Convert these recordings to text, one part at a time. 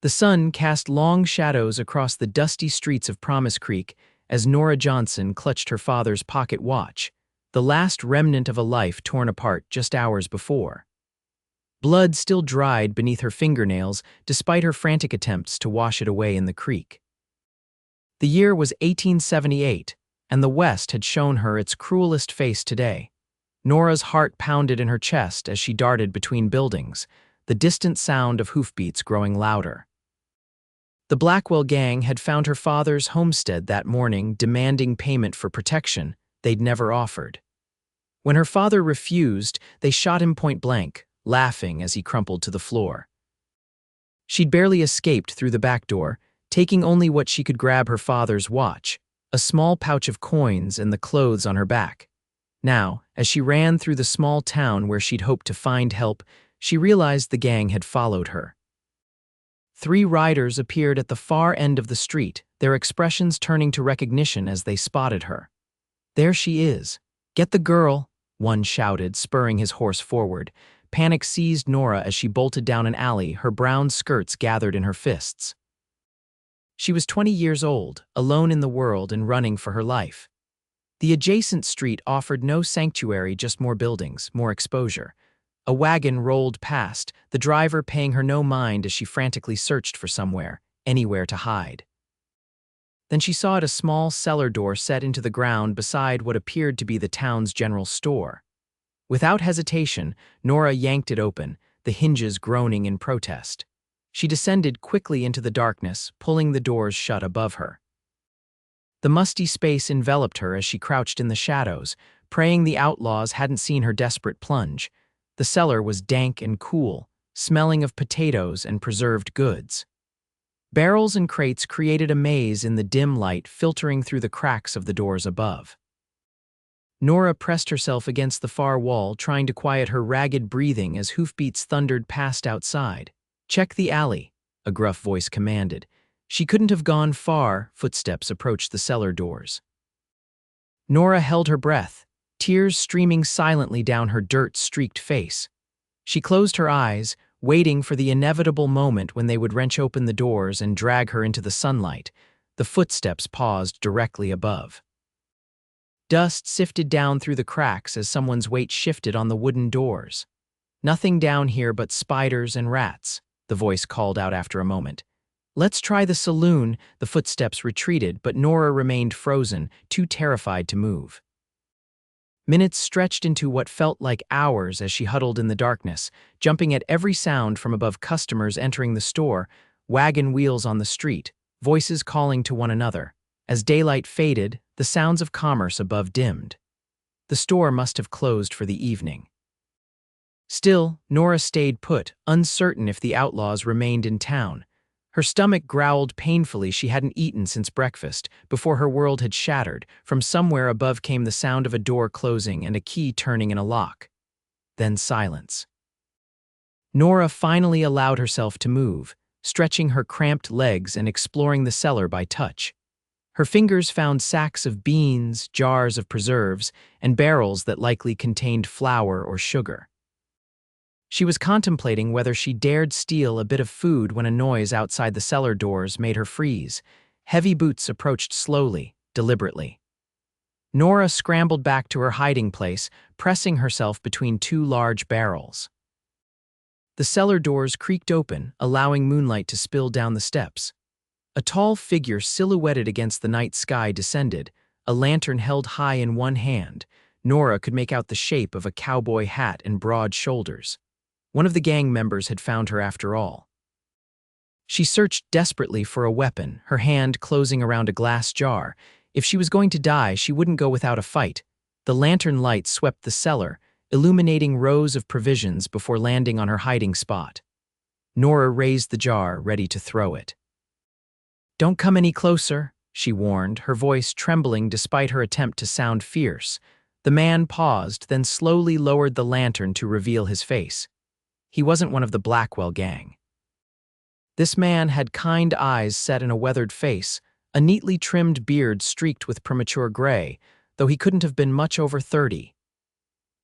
The sun cast long shadows across the dusty streets of Promise Creek as Nora Johnson clutched her father's pocket watch, the last remnant of a life torn apart just hours before. Blood still dried beneath her fingernails despite her frantic attempts to wash it away in the creek. The year was 1878, and the West had shown her its cruelest face today. Nora's heart pounded in her chest as she darted between buildings, the distant sound of hoofbeats growing louder. The Blackwell Gang had found her father's homestead that morning, demanding payment for protection they'd never offered. When her father refused, they shot him point blank, laughing as he crumpled to the floor. She'd barely escaped through the back door, taking only what she could grab: her father's watch, a small pouch of coins, and the clothes on her back. Now, as she ran through the small town where she'd hoped to find help, she realized the gang had followed her. 3 riders appeared at the far end of the street, their expressions turning to recognition as they spotted her. "There she is. Get the girl," one shouted, spurring his horse forward. Panic seized Nora as she bolted down an alley, her brown skirts gathered in her fists. She was 20 years old, alone in the world and running for her life. The adjacent street offered no sanctuary, just more buildings, more exposure. A wagon rolled past, the driver paying her no mind as she frantically searched for somewhere, anywhere to hide. Then she saw a small cellar door set into the ground beside what appeared to be the town's general store. Without hesitation, Nora yanked it open, the hinges groaning in protest. She descended quickly into the darkness, pulling the doors shut above her. The musty space enveloped her as she crouched in the shadows, praying the outlaws hadn't seen her desperate plunge. The cellar was dank and cool, smelling of potatoes and preserved goods. Barrels and crates created a maze in the dim light filtering through the cracks of the doors above. Nora pressed herself against the far wall, trying to quiet her ragged breathing as hoofbeats thundered past outside. "Check the alley," a gruff voice commanded. She couldn't have gone far. Footsteps approached the cellar doors. Nora held her breath, tears streaming silently down her dirt-streaked face. She closed her eyes, waiting for the inevitable moment when they would wrench open the doors and drag her into the sunlight. The footsteps paused directly above. Dust sifted down through the cracks as someone's weight shifted on the wooden doors. "Nothing down here but spiders and rats," the voice called out after a moment. "Let's try the saloon." The footsteps retreated, but Nora remained frozen, too terrified to move. Minutes stretched into what felt like hours as she huddled in the darkness, jumping at every sound from above: customers entering the store, wagon wheels on the street, voices calling to one another. As daylight faded, the sounds of commerce above dimmed. The store must have closed for the evening. Still, Nora stayed put, uncertain if the outlaws remained in town. Her stomach growled painfully. She hadn't eaten since breakfast, before her world had shattered. From somewhere above came the sound of a door closing and a key turning in a lock. Then silence. Nora finally allowed herself to move, stretching her cramped legs and exploring the cellar by touch. Her fingers found sacks of beans, jars of preserves, and barrels that likely contained flour or sugar. She was contemplating whether she dared steal a bit of food when a noise outside the cellar doors made her freeze. Heavy boots approached slowly, deliberately. Nora scrambled back to her hiding place, pressing herself between 2 large barrels. The cellar doors creaked open, allowing moonlight to spill down the steps. A tall figure silhouetted against the night sky descended, a lantern held high in one hand. Nora could make out the shape of a cowboy hat and broad shoulders. One of the gang members had found her after all. She searched desperately for a weapon, her hand closing around a glass jar. If she was going to die, she wouldn't go without a fight. The lantern light swept the cellar, illuminating rows of provisions before landing on her hiding spot. Nora raised the jar, ready to throw it. "Don't come any closer," she warned, her voice trembling despite her attempt to sound fierce. The man paused, then slowly lowered the lantern to reveal his face. He wasn't one of the Blackwell Gang. This man had kind eyes set in a weathered face, a neatly trimmed beard streaked with premature gray, though he couldn't have been much over 30.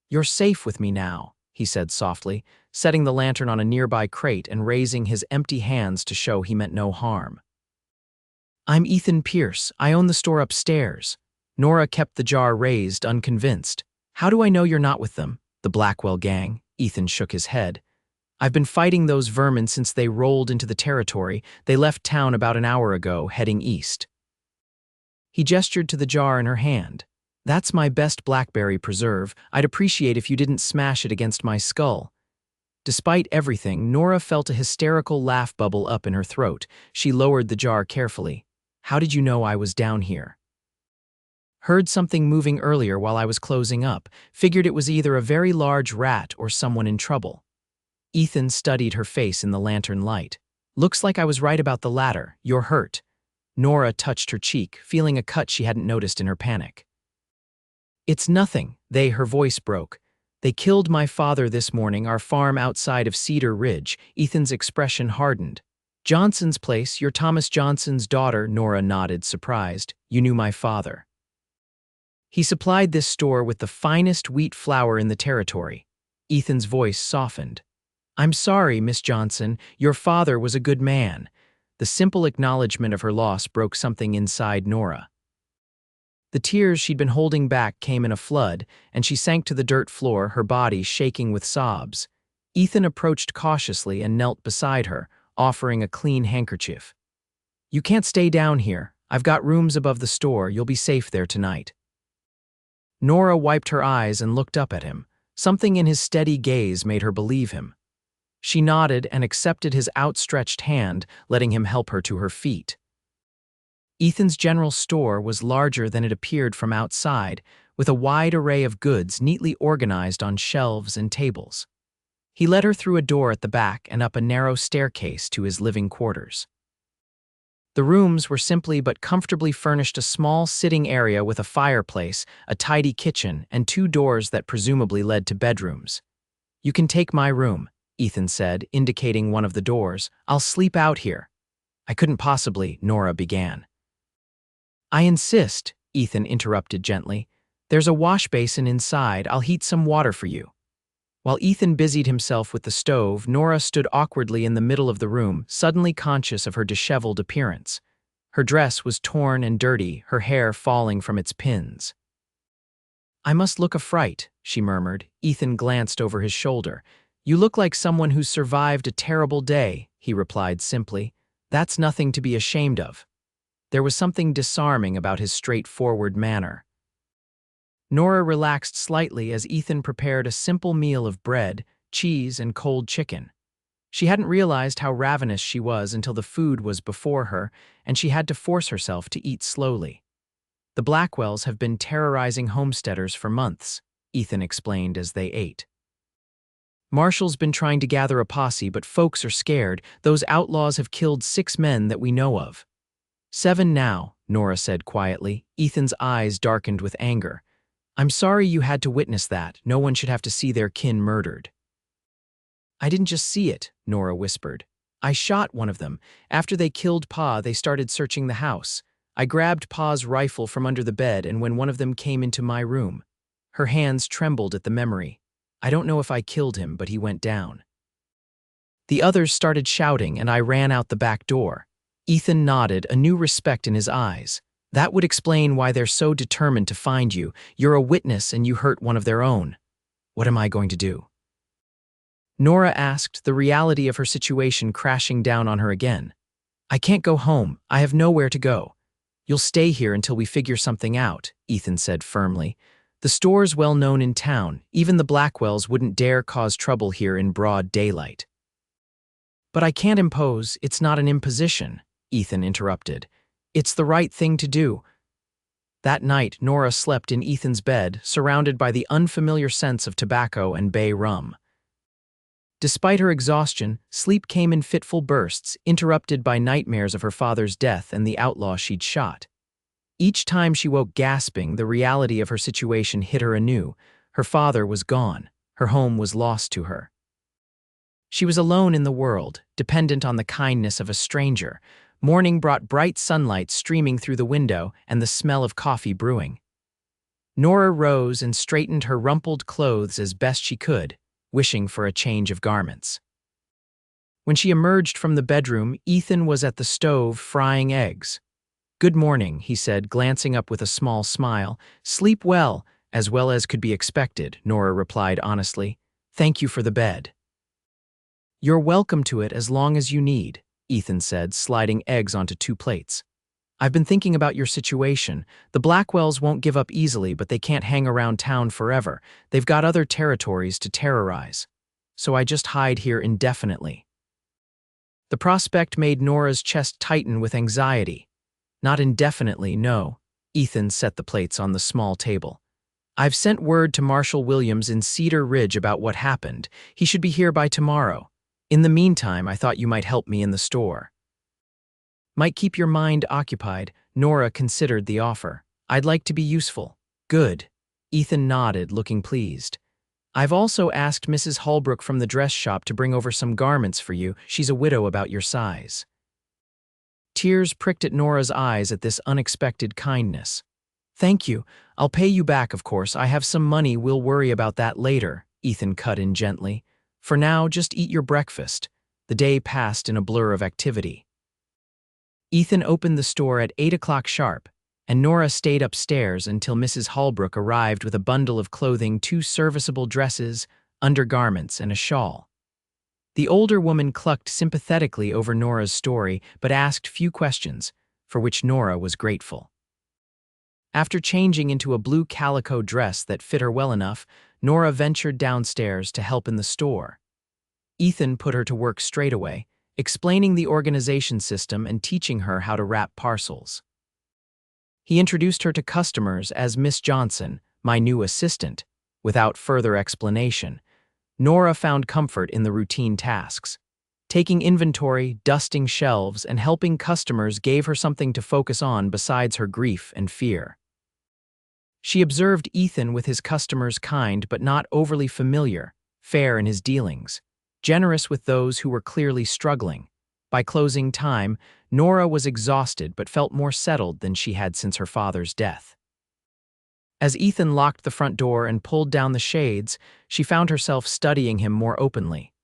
"You're safe with me now," he said softly, setting the lantern on a nearby crate and raising his empty hands to show he meant no harm. I'm Ethan Pierce. I own the store upstairs. Nora kept the jar raised, unconvinced. How do I know you're not with them? The Blackwell Gang. Ethan shook his head. I've been fighting those vermin since they rolled into the territory. They left town about an hour ago, heading east. He gestured to the jar in her hand. That's my best blackberry preserve. I'd appreciate if you didn't smash it against my skull. Despite everything, Nora felt a hysterical laugh bubble up in her throat. She lowered the jar carefully. How did you know I was down here? Heard something moving earlier while I was closing up. Figured it was either a very large rat or someone in trouble. Ethan studied her face in the lantern light. Looks like I was right about the latter. You're hurt. Nora touched her cheek, feeling a cut she hadn't noticed in her panic. It's nothing. Her voice broke. They killed my father this morning, our farm outside of Cedar Ridge. Ethan's expression hardened. Johnson's place, you're Thomas Johnson's daughter, Nora nodded, surprised. You knew my father. He supplied this store with the finest wheat flour in the territory. Ethan's voice softened. I'm sorry, Miss Johnson. Your father was a good man. The simple acknowledgement of her loss broke something inside Nora. The tears she'd been holding back came in a flood, and she sank to the dirt floor, her body shaking with sobs. Ethan approached cautiously and knelt beside her, offering a clean handkerchief. You can't stay down here. I've got rooms above the store. You'll be safe there tonight. Nora wiped her eyes and looked up at him. Something in his steady gaze made her believe him. She nodded and accepted his outstretched hand, letting him help her to her feet. Ethan's general store was larger than it appeared from outside, with a wide array of goods neatly organized on shelves and tables. He led her through a door at the back and up a narrow staircase to his living quarters. The rooms were simply but comfortably furnished, a small sitting area with a fireplace, a tidy kitchen, and 2 doors that presumably led to bedrooms. You can take my room, Ethan said, indicating one of the doors. I'll sleep out here. I couldn't possibly, Nora began. I insist, Ethan interrupted gently. There's a wash basin inside. I'll heat some water for you. While Ethan busied himself with the stove, Nora stood awkwardly in the middle of the room, suddenly conscious of her disheveled appearance. Her dress was torn and dirty, her hair falling from its pins. I must look a fright, she murmured. Ethan glanced over his shoulder. You look like someone who's survived a terrible day, he replied simply. That's nothing to be ashamed of. There was something disarming about his straightforward manner. Nora relaxed slightly as Ethan prepared a simple meal of bread, cheese, and cold chicken. She hadn't realized how ravenous she was until the food was before her, and she had to force herself to eat slowly. The Blackwells have been terrorizing homesteaders for months, Ethan explained as they ate. Marshall's been trying to gather a posse, but folks are scared. Those outlaws have killed 6 men that we know of. 7 now, Nora said quietly. Ethan's eyes darkened with anger. I'm sorry you had to witness that. No one should have to see their kin murdered. I didn't just see it, Nora whispered. I shot one of them. After they killed Pa, they started searching the house. I grabbed Pa's rifle from under the bed, and when one of them came into my room. Her hands trembled at the memory. I don't know if I killed him, but he went down. The others started shouting, and I ran out the back door. Ethan nodded, a new respect in his eyes. That would explain why they're so determined to find you. You're a witness and you hurt one of their own. What am I going to do? Nora asked, the reality of her situation crashing down on her again. I can't go home. I have nowhere to go. You'll stay here until we figure something out, Ethan said firmly. The store's well known in town. Even the Blackwells wouldn't dare cause trouble here in broad daylight. But I can't impose. It's not an imposition, Ethan interrupted. It's the right thing to do. That night, Nora slept in Ethan's bed, surrounded by the unfamiliar scents of tobacco and bay rum. Despite her exhaustion, sleep came in fitful bursts, interrupted by nightmares of her father's death and the outlaw she'd shot. Each time she woke gasping, the reality of her situation hit her anew. Her father was gone. Her home was lost to her. She was alone in the world, dependent on the kindness of a stranger. Morning brought bright sunlight streaming through the window and the smell of coffee brewing. Nora rose and straightened her rumpled clothes as best she could. wishing for a change of garments. When she emerged from the bedroom, Ethan was at the stove frying eggs. "Good morning," he said, glancing up with a small smile. "Sleep well as could be expected," Nora replied honestly. "Thank you for the bed." "You're welcome to it as long as you need," Ethan said, sliding eggs onto 2 plates. "I've been thinking about your situation. The Blackwells won't give up easily, but they can't hang around town forever. They've got other territories to terrorize. So I just hide here indefinitely." The prospect made Nora's chest tighten with anxiety. "Not indefinitely, no." Ethan set the plates on the small table. "I've sent word to Marshal Williams in Cedar Ridge about what happened. He should be here by tomorrow. In the meantime, I thought you might help me in the store." "Might keep your mind occupied," Nora considered the offer. "I'd like to be useful." "Good." Ethan nodded, looking pleased. "I've also asked Mrs. Holbrook from the dress shop to bring over some garments for you. She's a widow about your size." Tears pricked at Nora's eyes at this unexpected kindness. "Thank you. I'll pay you back, of course. I have some money. We'll worry about that later," Ethan cut in gently. "For now, just eat your breakfast." The day passed in a blur of activity. Ethan opened the store at 8 o'clock sharp, and Nora stayed upstairs until Mrs. Holbrook arrived with a bundle of clothing, 2 serviceable dresses, undergarments, and a shawl. The older woman clucked sympathetically over Nora's story, but asked few questions, for which Nora was grateful. After changing into a blue calico dress that fit her well enough, Nora ventured downstairs to help in the store. Ethan put her to work straight away, explaining the organization system and teaching her how to wrap parcels. He introduced her to customers as Miss Johnson, my new assistant. Without further explanation, Nora found comfort in the routine tasks. Taking inventory, dusting shelves, and helping customers gave her something to focus on besides her grief and fear. She observed Ethan with his customers kind but not overly familiar, fair in his dealings, generous with those who were clearly struggling. By closing time, Nora was exhausted but felt more settled than she had since her father's death. As Ethan locked the front door and pulled down the shades, she found herself studying him more openly.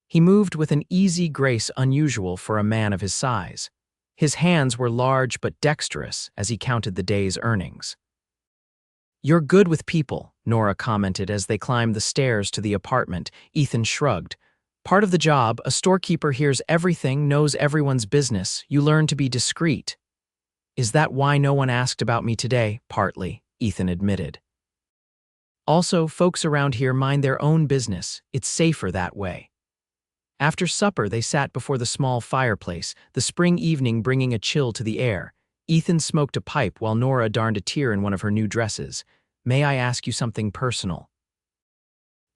He moved with an easy grace unusual for a man of his size. His hands were large but dexterous as he counted the day's earnings. "You're good with people," Nora commented as they climbed the stairs to the apartment. Ethan shrugged. "Part of the job, a storekeeper hears everything, knows everyone's business. You learn to be discreet." "Is that why no one asked about me today?" "Partly," Ethan admitted. "Also, folks around here mind their own business. It's safer that way." After supper, they sat before the small fireplace, the spring evening bringing a chill to the air. Ethan smoked a pipe while Nora darned a tear in one of her new dresses. "May I ask you something personal?"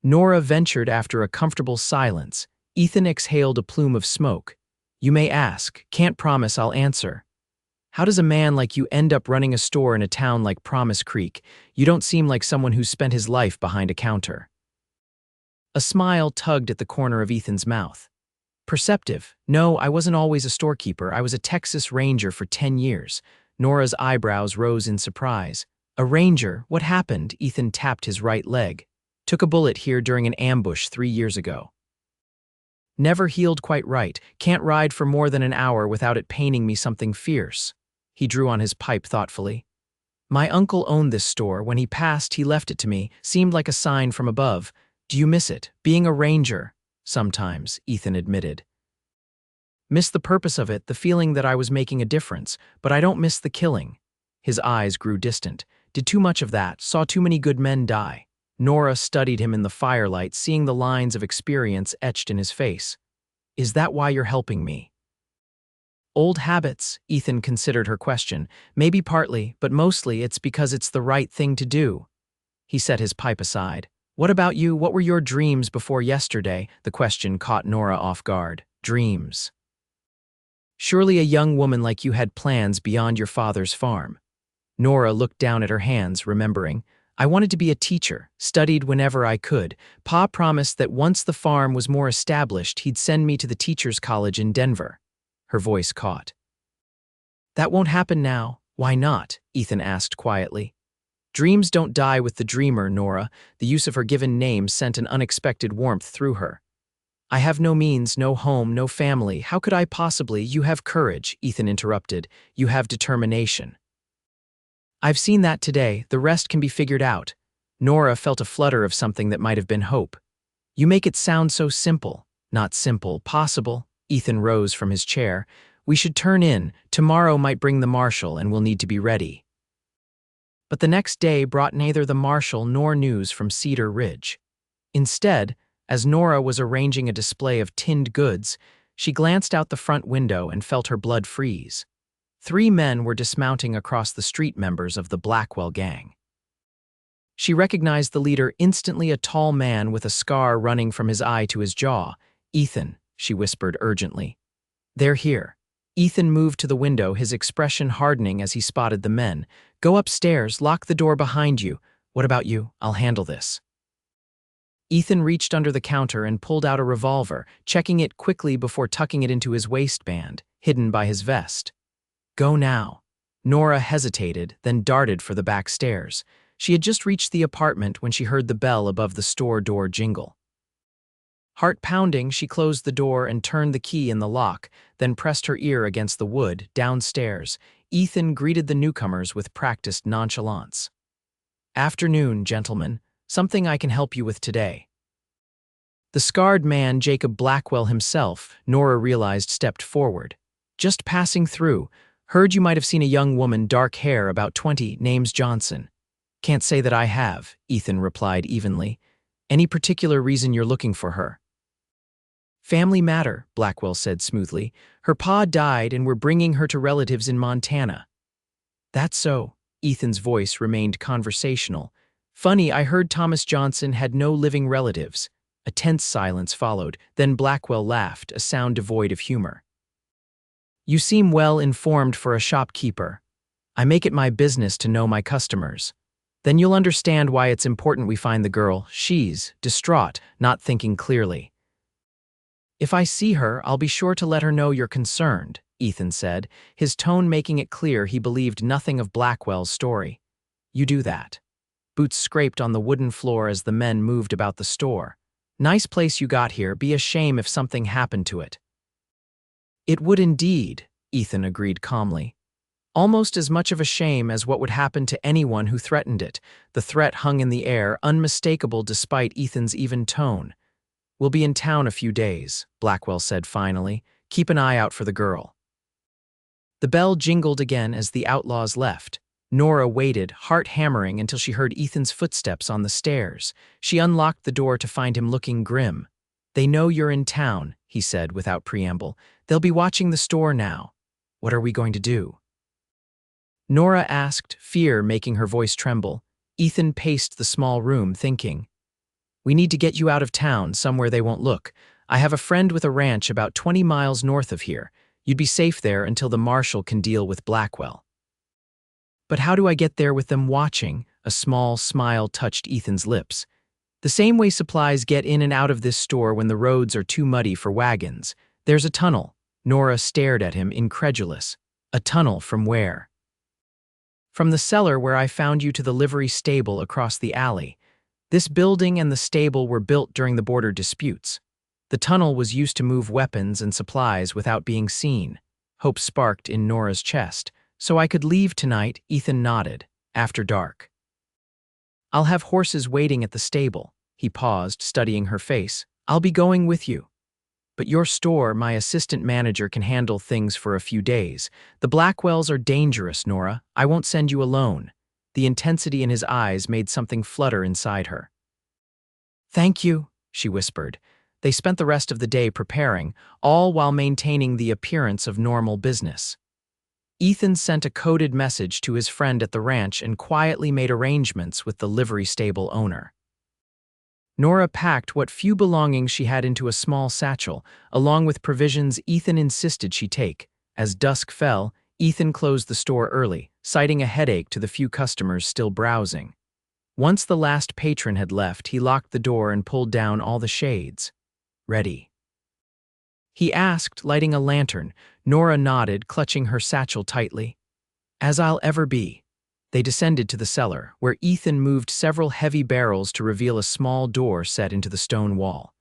Nora ventured after a comfortable silence. Ethan exhaled a plume of smoke. "You may ask. Can't promise I'll answer." "How does a man like you end up running a store in a town like Promise Creek? You don't seem like someone who's spent his life behind a counter." A smile tugged at the corner of Ethan's mouth. "Perceptive. No, I wasn't always a storekeeper. I was a Texas Ranger for 10 years. Nora's eyebrows rose in surprise. "A ranger? What happened?" Ethan tapped his right leg. "Took a bullet here during an ambush 3 years ago. Never healed quite right. Can't ride for more than an hour without it paining me something fierce." He drew on his pipe thoughtfully. "My uncle owned this store. When he passed, he left it to me. Seemed like a sign from above. Do you miss it? Being a ranger?" "Sometimes," Ethan admitted. "Miss the purpose of it, the feeling that I was making a difference, but I don't miss the killing." His eyes grew distant. "Did too much of that, saw too many good men die." Nora studied him in the firelight, seeing the lines of experience etched in his face. "Is that why you're helping me?" "Old habits," Ethan considered her question. "Maybe partly, but mostly it's because it's the right thing to do." He set his pipe aside. "What about you? What were your dreams before yesterday?" The question caught Nora off guard. "Dreams? Surely a young woman like you had plans beyond your father's farm." Nora looked down at her hands, remembering. "I wanted to be a teacher, studied whenever I could. Pa promised that once the farm was more established, he'd send me to the teacher's college in Denver." Her voice caught. "That won't happen now." "Why not?" Ethan asked quietly. Dreams don't die with the dreamer, Nora. The use of her given name sent an unexpected warmth through her. I have no means, no home, no family. How could I possibly? You have courage, Ethan interrupted. You have determination. I've seen that today. The rest can be figured out. Nora felt a flutter of something that might have been hope. You make it sound so simple. Not simple, possible. Ethan rose from his chair. We should turn in. Tomorrow might bring the marshal and we'll need to be ready. But the next day brought neither the marshal nor news from Cedar Ridge. Instead, as Nora was arranging a display of tinned goods, she glanced out the front window and felt her blood freeze. 3 men were dismounting across the street, members of the Blackwell Gang. She recognized the leader instantly, a tall man with a scar running from his eye to his jaw. Ethan, she whispered urgently. They're here. Ethan moved to the window, his expression hardening as he spotted the men. Go upstairs, lock the door behind you. What about you? I'll handle this. Ethan reached under the counter and pulled out a revolver, checking it quickly before tucking it into his waistband, hidden by his vest. Go now. Nora hesitated, then darted for the back stairs. She had just reached the apartment when she heard the bell above the store door jingle. Heart pounding, she closed the door and turned the key in the lock, then pressed her ear against the wood. Downstairs, Ethan greeted the newcomers with practiced nonchalance. Afternoon, gentlemen. Something I can help you with today. The scarred man, Jacob Blackwell himself, Nora realized, stepped forward. Just passing through. Heard you might have seen a young woman, dark hair, about 20, name's Johnson. Can't say that I have, Ethan replied evenly. Any particular reason you're looking for her? Family matter, Blackwell said smoothly. Her pa died and we're bringing her to relatives in Montana. That's so. Ethan's voice remained conversational. Funny, I heard Thomas Johnson had no living relatives. A tense silence followed, then Blackwell laughed, a sound devoid of humor. You seem well informed for a shopkeeper. I make it my business to know my customers. Then you'll understand why it's important we find the girl. She's distraught, not thinking clearly. If I see her, I'll be sure to let her know you're concerned, Ethan said, his tone making it clear he believed nothing of Blackwell's story. You do that. Boots scraped on the wooden floor as the men moved about the store. Nice place you got here. Be a shame if something happened to it. It would indeed, Ethan agreed calmly. Almost as much of a shame as what would happen to anyone who threatened it. The threat hung in the air, unmistakable despite Ethan's even tone. We'll be in town a few days, Blackwell said finally. Keep an eye out for the girl. The bell jingled again as the Outlaws left. Nora waited, heart hammering, until she heard Ethan's footsteps on the stairs. She unlocked the door to find him looking grim. They know you're in town, he said without preamble. They'll be watching the store now. What are we going to do? Nora asked, fear making her voice tremble. Ethan paced the small room, thinking. We need to get you out of town, somewhere they won't look. I have a friend with a ranch about 20 miles north of here. You'd be safe there until the marshal can deal with Blackwell. But how do I get there with them watching? A small smile touched Ethan's lips. The same way supplies get in and out of this store when the roads are too muddy for wagons. There's a tunnel. Nora stared at him, incredulous. A tunnel from where? From the cellar where I found you to the livery stable across the alley. This building and the stable were built during the border disputes. The tunnel was used to move weapons and supplies without being seen. Hope sparked in Nora's chest. So I could leave tonight, Ethan nodded, after dark. I'll have horses waiting at the stable. He paused, studying her face. I'll be going with you. But your store, my assistant manager can handle things for a few days. The Blackwells are dangerous, Nora. I won't send you alone. The intensity in his eyes made something flutter inside her. Thank you, she whispered. They spent the rest of the day preparing, all while maintaining the appearance of normal business. Ethan sent a coded message to his friend at the ranch and quietly made arrangements with the livery stable owner. Nora packed what few belongings she had into a small satchel, along with provisions Ethan insisted she take. As dusk fell, Ethan closed the store early, citing a headache to the few customers still browsing. Once the last patron had left, he locked the door and pulled down all the shades. Ready? He asked, lighting a lantern. Nora nodded, clutching her satchel tightly. As I'll ever be. They descended to the cellar, where Ethan moved several heavy barrels to reveal a small door set into the stone wall.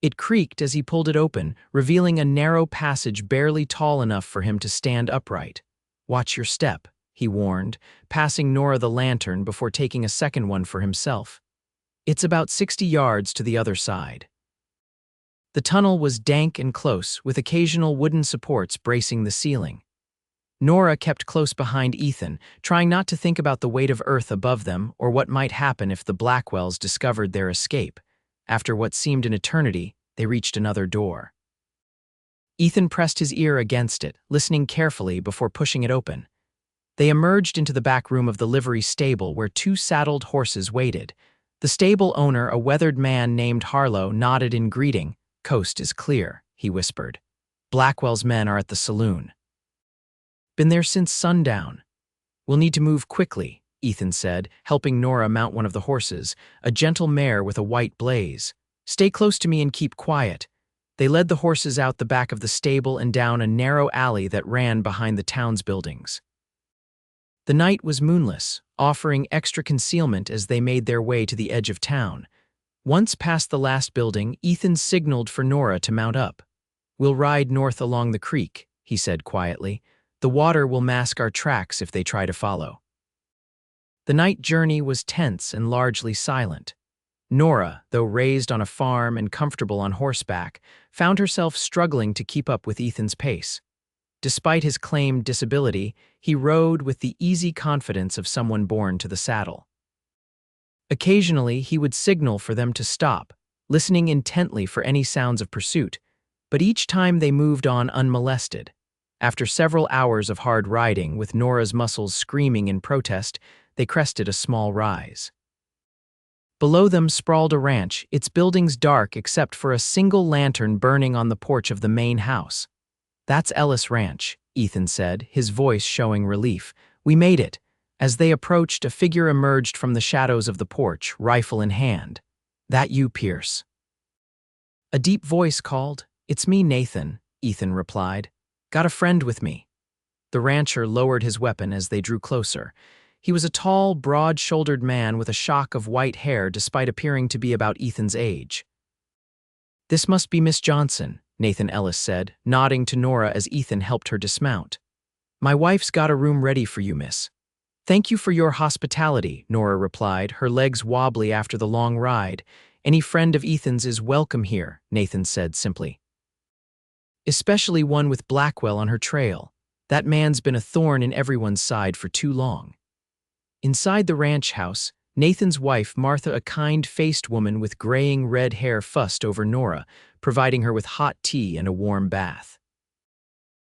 It creaked as he pulled it open, revealing a narrow passage barely tall enough for him to stand upright. "Watch your step," he warned, passing Nora the lantern before taking a second one for himself. "It's about 60 yards to the other side." The tunnel was dank and close, with occasional wooden supports bracing the ceiling. Nora kept close behind Ethan, trying not to think about the weight of earth above them or what might happen if the Blackwells discovered their escape. After what seemed an eternity, they reached another door. Ethan pressed his ear against it, listening carefully before pushing it open. They emerged into the back room of the livery stable where two saddled horses waited. The stable owner, a weathered man named Harlow, nodded in greeting. "Coast is clear," he whispered. "Blackwell's men are at the saloon." "Been there since sundown. We'll need to move quickly," Ethan said, helping Nora mount one of the horses, a gentle mare with a white blaze. "Stay close to me and keep quiet." They led the horses out the back of the stable and down a narrow alley that ran behind the town's buildings. The night was moonless, offering extra concealment as they made their way to the edge of town. Once past the last building, Ethan signaled for Nora to mount up. "We'll ride north along the creek," he said quietly. "The water will mask our tracks if they try to follow." The night journey was tense and largely silent. Nora, though raised on a farm and comfortable on horseback, found herself struggling to keep up with Ethan's pace. Despite his claimed disability, he rode with the easy confidence of someone born to the saddle. Occasionally, he would signal for them to stop, listening intently for any sounds of pursuit, but each time they moved on unmolested. After several hours of hard riding, with Nora's muscles screaming in protest, they crested a small rise. Below them sprawled a ranch, its buildings dark except for a single lantern burning on the porch of the main house. "That's Ellis Ranch," Ethan said, his voice showing relief. "We made it." As they approached, a figure emerged from the shadows of the porch, rifle in hand. "That you, Pierce?" A deep voice called. "It's me, Nathan," Ethan replied. "Got a friend with me." The rancher lowered his weapon as they drew closer. He was a tall, broad-shouldered man with a shock of white hair despite appearing to be about Ethan's age. "This must be Miss Johnson," Nathan Ellis said, nodding to Nora as Ethan helped her dismount. "My wife's got a room ready for you, miss." "Thank you for your hospitality," Nora replied, her legs wobbly after the long ride. "Any friend of Ethan's is welcome here," Nathan said simply. "Especially one with Blackwell on her trail. That man's been a thorn in everyone's side for too long." Inside the ranch house, Nathan's wife, Martha, a kind-faced woman with graying red hair, fussed over Nora, providing her with hot tea and a warm bath.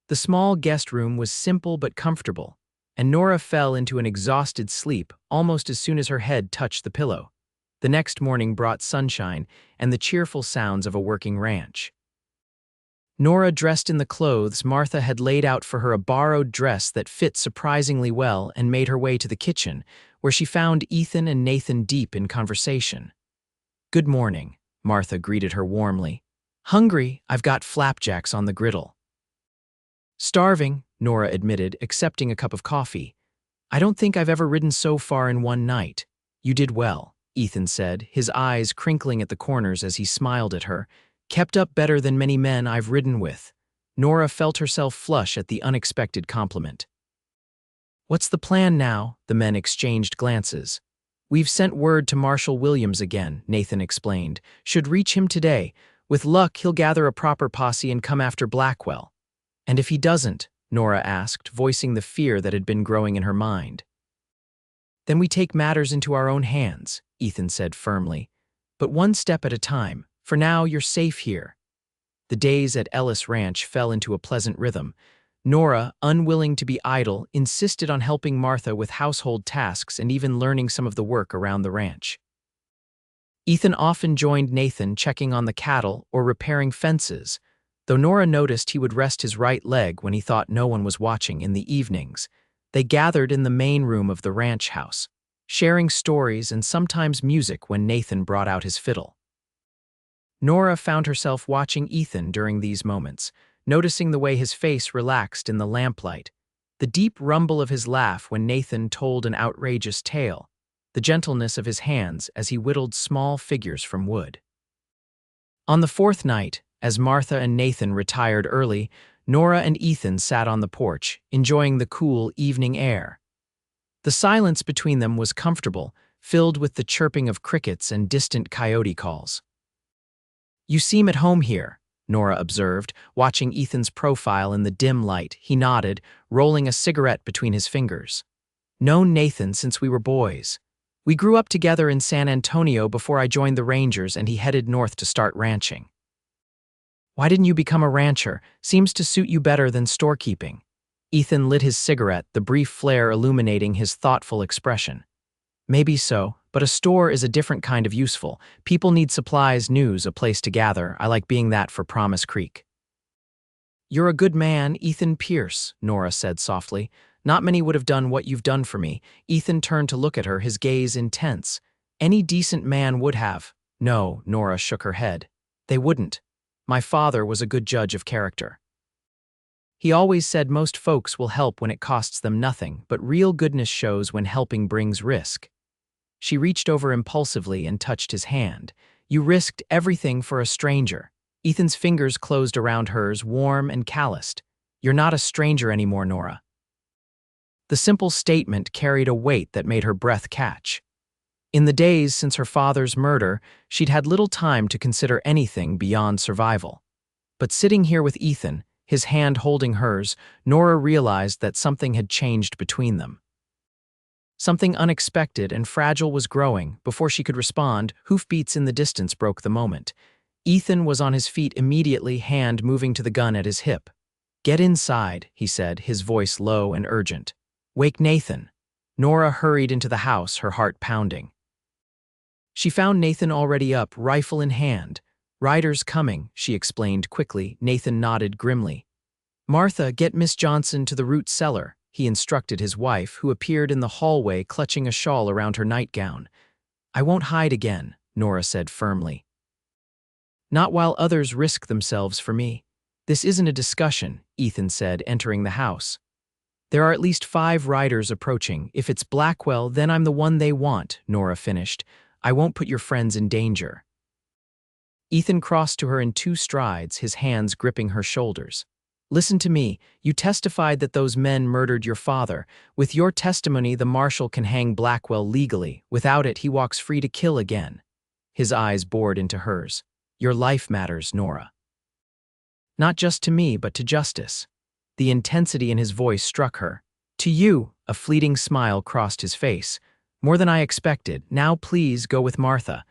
The small guest room was simple but comfortable, and Nora fell into an exhausted sleep almost as soon as her head touched the pillow. The next morning brought sunshine and the cheerful sounds of a working ranch. Nora dressed in the clothes Martha had laid out for her, a borrowed dress that fit surprisingly well, and made her way to the kitchen, where she found Ethan and Nathan deep in conversation. "Good morning," Martha greeted her warmly. "Hungry? I've got flapjacks on the griddle." "Starving," Nora admitted, accepting a cup of coffee. "I don't think I've ever ridden so far in one night." "You did well," Ethan said, his eyes crinkling at the corners as he smiled at her. "Kept up better than many men I've ridden with." Nora felt herself flush at the unexpected compliment. "What's the plan now?" The men exchanged glances. "We've sent word to Marshal Williams again," Nathan explained. "Should reach him today. With luck, he'll gather a proper posse and come after Blackwell." "And if he doesn't?" Nora asked, voicing the fear that had been growing in her mind. "Then we take matters into our own hands," Ethan said firmly. "But one step at a time. For now, you're safe here." The days at Ellis Ranch fell into a pleasant rhythm. Nora, unwilling to be idle, insisted on helping Martha with household tasks and even learning some of the work around the ranch. Ethan often joined Nathan checking on the cattle or repairing fences, though Nora noticed he would rest his right leg when he thought no one was watching in the evenings. They gathered in the main room of the ranch house, sharing stories and sometimes music when Nathan brought out his fiddle. Nora found herself watching Ethan during these moments, noticing the way his face relaxed in the lamplight. The deep rumble of his laugh when Nathan told an outrageous tale, the gentleness of his hands as he whittled small figures from wood. On the fourth night, as Martha and Nathan retired early, Nora and Ethan sat on the porch, enjoying the cool evening air. The silence between them was comfortable, filled with the chirping of crickets and distant coyote calls. "You seem at home here," Nora observed, watching Ethan's profile in the dim light. He nodded, rolling a cigarette between his fingers. "Known Nathan since we were boys. We grew up together in San Antonio before I joined the Rangers and he headed north to start ranching." "Why didn't you become a rancher? Seems to suit you better than storekeeping." Ethan lit his cigarette, the brief flare illuminating his thoughtful expression. "Maybe so, but a store is a different kind of useful. People need supplies, news, a place to gather. I like being that for Promise Creek." "You're a good man, Ethan Pierce," Nora said softly. "Not many would have done what you've done for me." Ethan turned to look at her, his gaze intense. "Any decent man would have." "No," Nora shook her head. "They wouldn't. My father was a good judge of character. He always said most folks will help when it costs them nothing, but real goodness shows when helping brings risk." She reached over impulsively and touched his hand. "You risked everything for a stranger." Ethan's fingers closed around hers, warm and calloused. "You're not a stranger anymore, Nora." The simple statement carried a weight that made her breath catch. In the days since her father's murder, she'd had little time to consider anything beyond survival. But sitting here with Ethan, his hand holding hers, Nora realized that something had changed between them. Something unexpected and fragile was growing. Before she could respond, hoofbeats in the distance broke the moment. Ethan was on his feet immediately, hand moving to the gun at his hip. "Get inside," he said, his voice low and urgent. "Wake Nathan." Nora hurried into the house, her heart pounding. She found Nathan already up, rifle in hand. "Riders coming," she explained quickly. Nathan nodded grimly. "Martha, get Miss Johnson to the root cellar," he instructed his wife, who appeared in the hallway clutching a shawl around her nightgown. "I won't hide again," Nora said firmly. "Not while others risk themselves for me." "This isn't a discussion," Ethan said, entering the house. "There are at least 5 riders approaching. If it's Blackwell, then I'm the one they want," Nora finished. "I won't put your friends in danger." Ethan crossed to her in 2 strides, his hands gripping her shoulders. "Listen to me. You testified that those men murdered your father. With your testimony, the marshal can hang Blackwell legally. Without it, he walks free to kill again." His eyes bored into hers. "Your life matters, Nora." "Not just to me, but to justice." The intensity in his voice struck her. "To you," a fleeting smile crossed his face. "More than I expected. Now please go with Martha."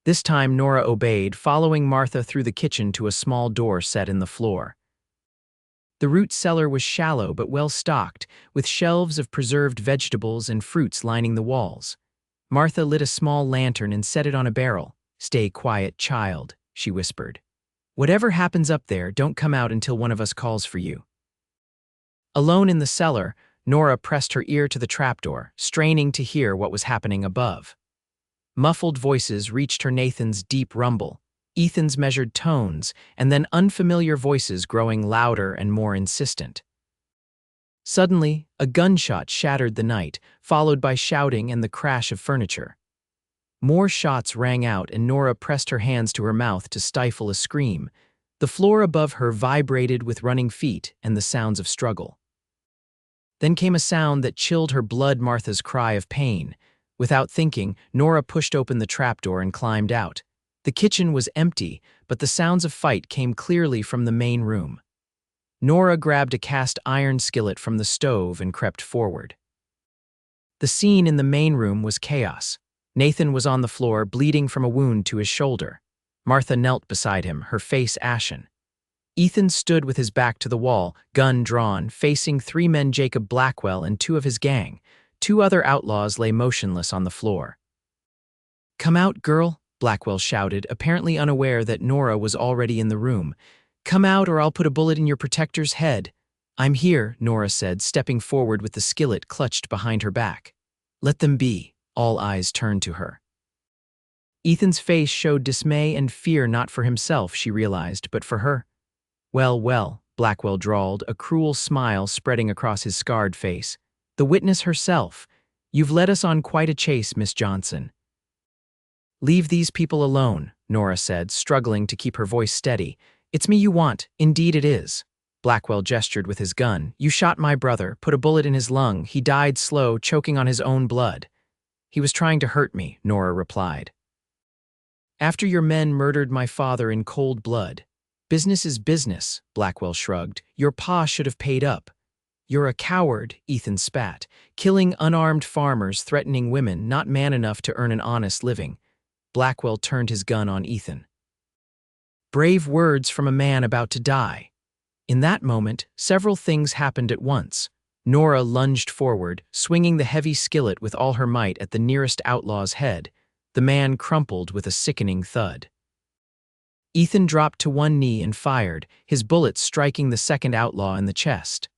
This time Nora obeyed, following Martha through the kitchen to a small door set in the floor. The root cellar was shallow but well stocked, with shelves of preserved vegetables and fruits lining the walls. Martha lit a small lantern and set it on a barrel. "Stay quiet, child," she whispered. "Whatever happens up there, don't come out until one of us calls for you." Alone in the cellar, Nora pressed her ear to the trapdoor, straining to hear what was happening above. Muffled voices reached her, Nathan's deep rumble, Ethan's measured tones, and then unfamiliar voices growing louder and more insistent. Suddenly, a gunshot shattered the night, followed by shouting and the crash of furniture. More shots rang out and Nora pressed her hands to her mouth to stifle a scream. The floor above her vibrated with running feet and the sounds of struggle. Then came a sound that chilled her blood, Martha's cry of pain. Without thinking, Nora pushed open the trapdoor and climbed out. The kitchen was empty, but the sounds of fight came clearly from the main room. Nora grabbed a cast iron skillet from the stove and crept forward. The scene in the main room was chaos. Nathan was on the floor, bleeding from a wound to his shoulder. Martha knelt beside him, her face ashen. Ethan stood with his back to the wall, gun drawn, facing 3 men, Jacob Blackwell and 2 of his gang. 2 other outlaws lay motionless on the floor. "Come out, girl," Blackwell shouted, apparently unaware that Nora was already in the room. "Come out or I'll put a bullet in your protector's head." "I'm here," Nora said, stepping forward with the skillet clutched behind her back. "Let them be." All eyes turned to her. Ethan's face showed dismay and fear, not for himself, she realized, but for her. Well, Blackwell drawled, a cruel smile spreading across his scarred face. The witness herself. You've led us on quite a chase, Miss Johnson. Leave these people alone, Nora said, struggling to keep her voice steady. It's me you want, indeed it is. Blackwell gestured with his gun. You shot my brother, put a bullet in his lung. He died slow, choking on his own blood. He was trying to hurt me, Nora replied. After your men murdered my father in cold blood. Business is business, Blackwell shrugged. Your pa should have paid up. You're a coward, Ethan spat. Killing unarmed farmers, threatening women, not man enough to earn an honest living. Blackwell turned his gun on Ethan. Brave words from a man about to die. In that moment, several things happened at once. Nora lunged forward, swinging the heavy skillet with all her might at the nearest outlaw's head. The man crumpled with a sickening thud. Ethan dropped to one knee and fired, his bullet striking the second outlaw in the chest.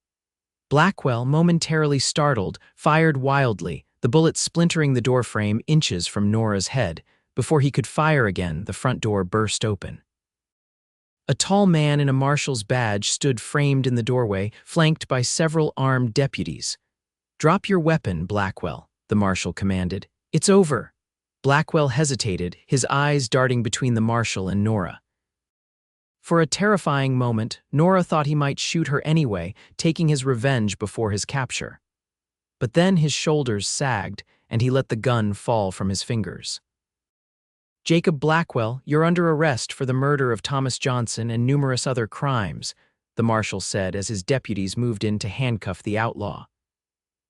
Blackwell, momentarily startled, fired wildly, the bullet splintering the doorframe inches from Nora's head. Before he could fire again, the front door burst open. A tall man in a marshal's badge stood framed in the doorway, flanked by several armed deputies. Drop your weapon, Blackwell, the marshal commanded. It's over. Blackwell hesitated, his eyes darting between the marshal and Nora. For a terrifying moment, Nora thought he might shoot her anyway, taking his revenge before his capture. But then his shoulders sagged, and he let the gun fall from his fingers. Jacob Blackwell, you're under arrest for the murder of Thomas Johnson and numerous other crimes, the marshal said as his deputies moved in to handcuff the outlaw.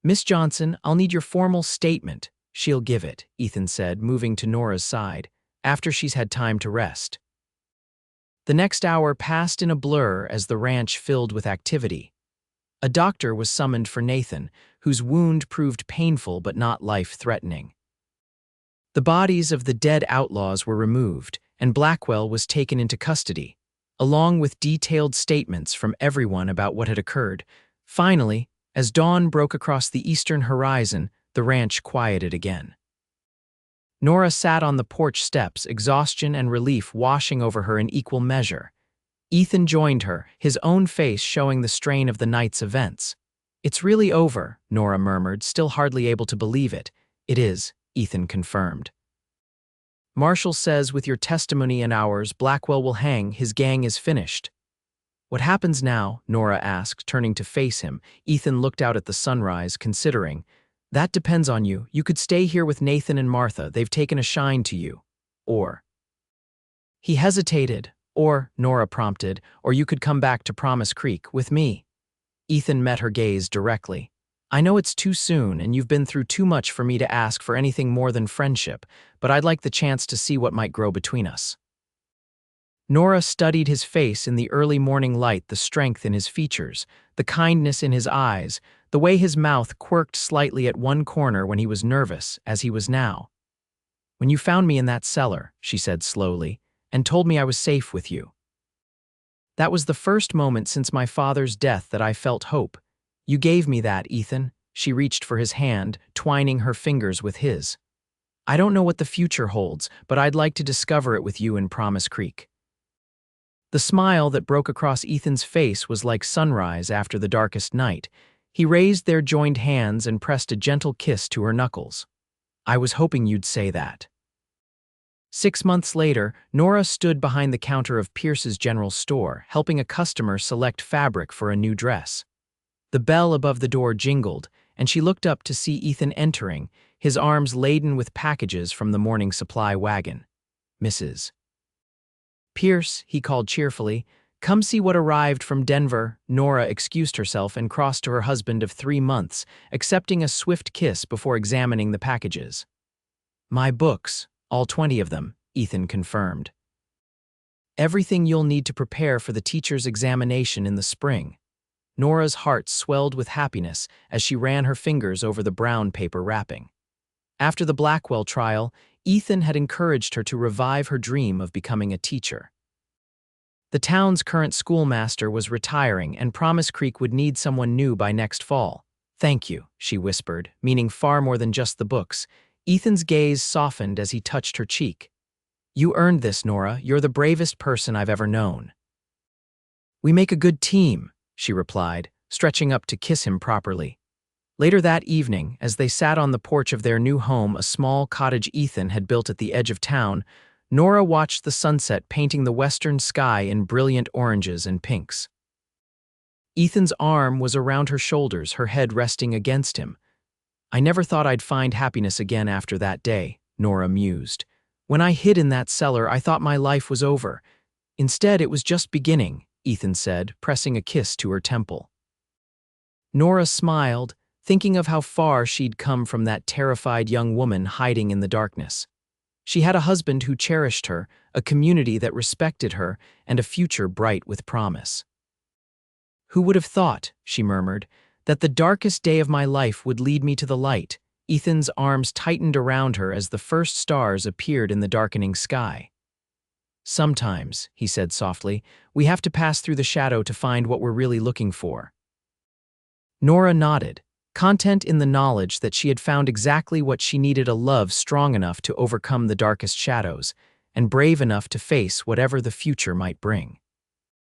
Miss Johnson, I'll need your formal statement. She'll give it, Ethan said, moving to Nora's side, after she's had time to rest. The next hour passed in a blur as the ranch filled with activity. A doctor was summoned for Nathan, whose wound proved painful but not life-threatening. The bodies of the dead outlaws were removed, and Blackwell was taken into custody, along with detailed statements from everyone about what had occurred. Finally, as dawn broke across the eastern horizon, the ranch quieted again. Nora sat on the porch steps, exhaustion and relief washing over her in equal measure. Ethan joined her, his own face showing the strain of the night's events. It's really over, Nora murmured, still hardly able to believe it. It is, Ethan confirmed. Marshall says with your testimony and ours, Blackwell will hang, his gang is finished. What happens now? Nora asked, turning to face him. Ethan looked out at the sunrise, considering. That depends on you. You could stay here with Nathan and Martha. They've taken a shine to you. Or. He hesitated. Or, Nora prompted, or you could come back to Promise Creek with me. Ethan met her gaze directly. I know it's too soon and you've been through too much for me to ask for anything more than friendship, but I'd like the chance to see what might grow between us. Nora studied his face in the early morning light, the strength in his features, the kindness in his eyes, the way his mouth quirked slightly at one corner when he was nervous, as he was now. When you found me in that cellar, she said slowly, and told me I was safe with you. That was the first moment since my father's death that I felt hope. You gave me that, Ethan. She reached for his hand, twining her fingers with his. I don't know what the future holds, but I'd like to discover it with you in Promise Creek. The smile that broke across Ethan's face was like sunrise after the darkest night. He raised their joined hands and pressed a gentle kiss to her knuckles. I was hoping you'd say that. 6 months later, Nora stood behind the counter of Pierce's General Store, helping a customer select fabric for a new dress. The bell above the door jingled, and she looked up to see Ethan entering, his arms laden with packages from the morning supply wagon. Mrs. Pierce, he called cheerfully, come see what arrived from Denver. Nora excused herself and crossed to her husband of 3 months, accepting a swift kiss before examining the packages. My books, all 20 of them, Ethan confirmed. Everything you'll need to prepare for the teacher's examination in the spring. Nora's heart swelled with happiness as she ran her fingers over the brown paper wrapping. After the Blackwell trial, Ethan had encouraged her to revive her dream of becoming a teacher. The town's current schoolmaster was retiring, and Promise Creek would need someone new by next fall. Thank you, she whispered, meaning far more than just the books. Ethan's gaze softened as he touched her cheek. You earned this, Nora. You're the bravest person I've ever known. We make a good team, she replied, stretching up to kiss him properly. Later that evening, as they sat on the porch of their new home, a small cottage Ethan had built at the edge of town, Nora watched the sunset painting the western sky in brilliant oranges and pinks. Ethan's arm was around her shoulders, her head resting against him. I never thought I'd find happiness again after that day, Nora mused. When I hid in that cellar, I thought my life was over. Instead, it was just beginning, Ethan said, pressing a kiss to her temple. Nora smiled, thinking of how far she'd come from that terrified young woman hiding in the darkness. She had a husband who cherished her, a community that respected her, and a future bright with promise. Who would have thought, she murmured, that the darkest day of my life would lead me to the light? Ethan's arms tightened around her as the first stars appeared in the darkening sky. Sometimes, he said softly, we have to pass through the shadow to find what we're really looking for. Nora nodded, content in the knowledge that she had found exactly what she needed, a love strong enough to overcome the darkest shadows, and brave enough to face whatever the future might bring.